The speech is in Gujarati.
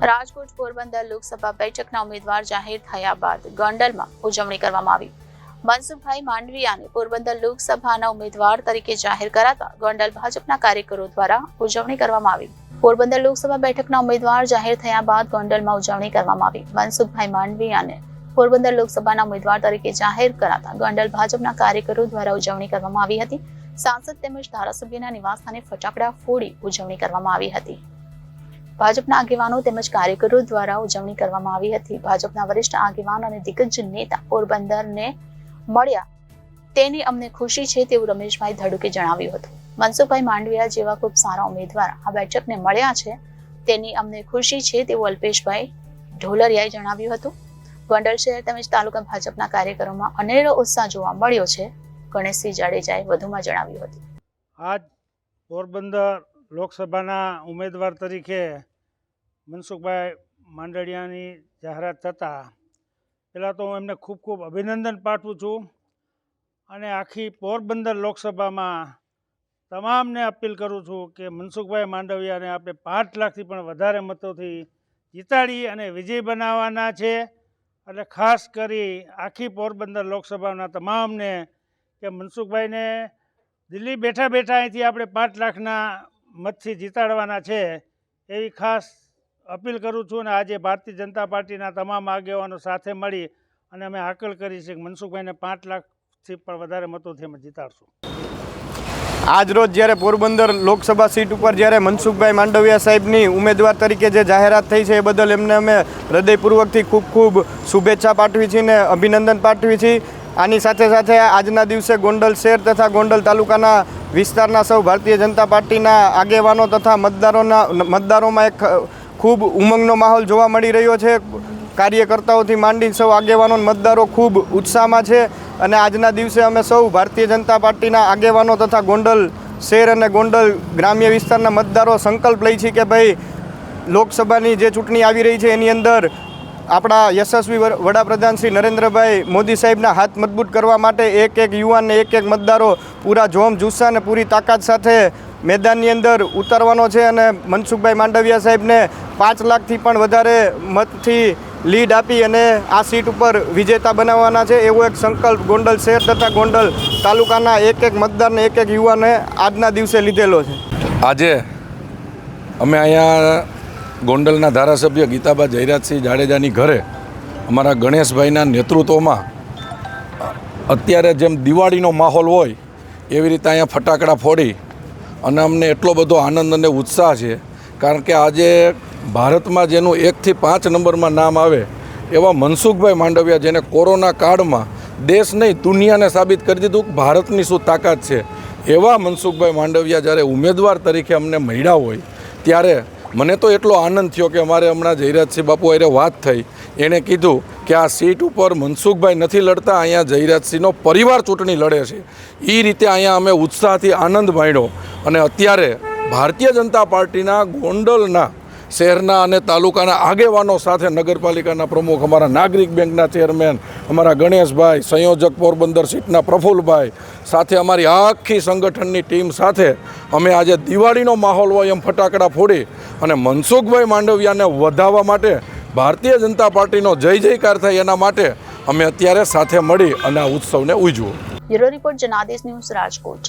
રાજકોટ પોરબંદર લોકસભા બેઠકના ઉમેદવાર જાહેર થયા બાદ ગોંડલમાં ઉજવણી કરવામાં આવી। મનસુખભાઈ માંડવિયાને પોરબંદર લોકસભાના ઉમેદવાર તરીકે જાહેર કરાતા ગોંડલ ભાજપના કાર્યકરો દ્વારા ઉજવણી કરવામાં આવી। પોરબંદર લોકસભા બેઠકના ઉમેદવાર જાહેર થયા બાદ ગોંડલમાં ઉજવણી કરવામાં આવી। મનસુખભાઈ માંડવિયાને પોરબંદર લોકસભાના ઉમેદવાર તરીકે જાહેર કરાતા ગોંડલ ભાજપના કાર્યકરો દ્વારા ઉજવણી કરવામાં આવી હતી। सांसद તેમજ ધારાસભ્યના નિવાસસ્થાને ફટાકડા ફોડી ઉજવણી કરવામાં આવી હતી। ભાજપના આગેવાનો તેમજ કાર્યકરો દ્વારા ઉજવણી કરવામાં આવી હતી। ભાજપના વરિષ્ઠ આગેવાન અને દિગ્ગજ નેતા પોરબંદરને મળ્યા તેની અમને ખુશી છે તેવું રમેશભાઈ ધડુકે જણાવ્યું હતું। મનસુખભાઈ માંડવિયા જેવા ખૂબ સારા ઉમેદવાર આ બેઠકને મળ્યા છે તેની અમને ખુશી છે તેવું અલ્પેશભાઈ ઢોલરિયાએ જણાવ્યું હતું। ગોંડલ શહેર તેમજ તાલુકા ભાજપના કાર્યકરોમાં અનેરો ઉત્સાહ જોવા મળ્યો છે। ગણેશસિંહ જાડેજાએ વધુમાં જણાવ્યું હતું। આજ પોરબંદર લોકસભાના ઉમેદવાર તરીકે મનસુખભાઈ માંડવિયાની જાહેરાત થતાં પહેલાં તો હું એમને ખૂબ ખૂબ અભિનંદન પાઠવું છું અને આખી પોરબંદર લોકસભામાં તમામને અપીલ કરું છું કે મનસુખભાઈ માંડવિયાને આપણે 5 લાખથી પણ વધારે મતોથી જીતાડી અને વિજય બનાવવાના છે। એટલે ખાસ કરી આખી પોરબંદર લોકસભાના તમામને કે મનસુખભાઈને દિલ્હી બેઠા બેઠા અહીંથી આપણે 5 લાખના મતથી જીતાડવાના છે એવી ખાસ અપીલ કરું છું। અને આજે ભારતીય જનતા પાર્ટીના તમામ આગેવાનો સાથે મળી અને અમે હાકલ કરી છે કે મનસુખભાઈને 5 લાખથી પણ વધારે મતોથી અમે જીતાડશું। આજ રોજ જ્યારે પોરબંદર લોકસભા સીટ ઉપર જ્યારે મનસુખભાઈ માંડવિયા સાહેબની ઉમેદવાર તરીકે જે જાહેરાત થઈ છે એ બદલ એમને અમે હૃદયપૂર્વકથી ખૂબ ખૂબ શુભેચ્છા પાઠવી છે અને અભિનંદન પાઠવી છે। આની સાથે સાથે આજના દિવસે ગોંડલ શહેર તથા ગોંડલ તાલુકાના વિસ્તારના સૌ ભારતીય જનતા પાર્ટીના આગેવાનો તથા મતદારોમાં એક ખૂબ ઉમંગનો માહોલ જોવા મળી રહ્યો છે। કાર્યકર્તાઓથી માંડી સૌ આગેવાનો મતદારો ખૂબ ઉત્સાહમાં છે અને આજના દિવસે અમે સૌ ભારતીય જનતા પાર્ટીના આગેવાનો તથા ગોંડલ શહેર અને ગોંડલ ગ્રામ્ય વિસ્તારના મતદારો સંકલ્પ લઈ છે કે ભાઈ લોકસભાની જે ચૂંટણી આવી રહી છે એની અંદર આપણા યશસ્વી વડાપ્રધાન શ્રી નરેન્દ્રભાઈ મોદી સાહેબના હાથ મજબૂત કરવા માટે એક એક યુવાનને એક એક મતદારો પૂરા જોમ જુસ્સા અને પૂરી તાકાત સાથે મેદાનની અંદર ઉતારવાનો છે અને મનસુખભાઈ માંડવિયા સાહેબને 5 લાખથી પણ વધારે મતથી લીડ આપી અને આ સીટ ઉપર વિજેતા બનાવવાના છે એવો એક સંકલ્પ ગોંડલ શહેર તથા ગોંડલ તાલુકાના એક એક મતદારને એક એક યુવાને આજના દિવસે લીધેલો છે। આજે અમે અહીંયા ગોંડલના ધારાસભ્ય ગીતાબા જયરાજસિંહ જાડેજાની ઘરે અમારા ગણેશભાઈના નેતૃત્વમાં અત્યારે જેમ દિવાળીનો માહોલ હોય એવી રીતે અહીંયા ફટાકડા ફોડી અને અમને એટલો બધો આનંદ અને ઉત્સાહ છે કારણ કે આજે ભારતમાં જેનું 1 થી 5 નંબરમાં નામ આવે એવા મનસુખભાઈ માંડવિયા જેને કોરોના કાળમાં દેશ નહીં દુનિયાને સાબિત કરી દીધું કે ભારતની શું તાકાત છે એવા મનસુખભાઈ માંડવિયા જ્યારે ઉમેદવાર તરીકે અમને મળ્યા હોય ત્યારે મને તો એટલો આનંદ થયો કે અમારે હમણાં જયરાજસિંહ બાપુ હારે વાત થઈ એણે કીધું કે આ સીટ ઉપર મનસુખભાઈ નથી લડતા અહીંયા જયરાજસિંહનો પરિવાર ચૂંટણી લડે છે। એ રીતે અહીંયા અમે ઉત્સાહથી આનંદ માણ્યો અને અત્યારે ભારતીય જનતા પાર્ટીના ગોંડલના શહેરના અને તાલુકાના આગેવાનો સાથે નગરપાલિકાના પ્રમુખ અમારા નાગરિક બેંકના ચેરમેન અમારા ગણેશભાઈ સંયોજક પોરબંદર સીટના પ્રફુલ્લભાઈ સાથે અમારી આખી સંગઠનની ટીમ સાથે અમે આજે દિવાળીનો માહોલ હોય એમ ફટાકડા ફોડી અને મનસુખભાઈ માંડવિયાને વધાવવા માટે ભારતીય જનતા પાર્ટીનો જય જયકાર થાય એના માટે અમે અત્યારે સાથે મળી અને આ ઉત્સવને ઉજવો। Bureau report Janadesh news Rajkot.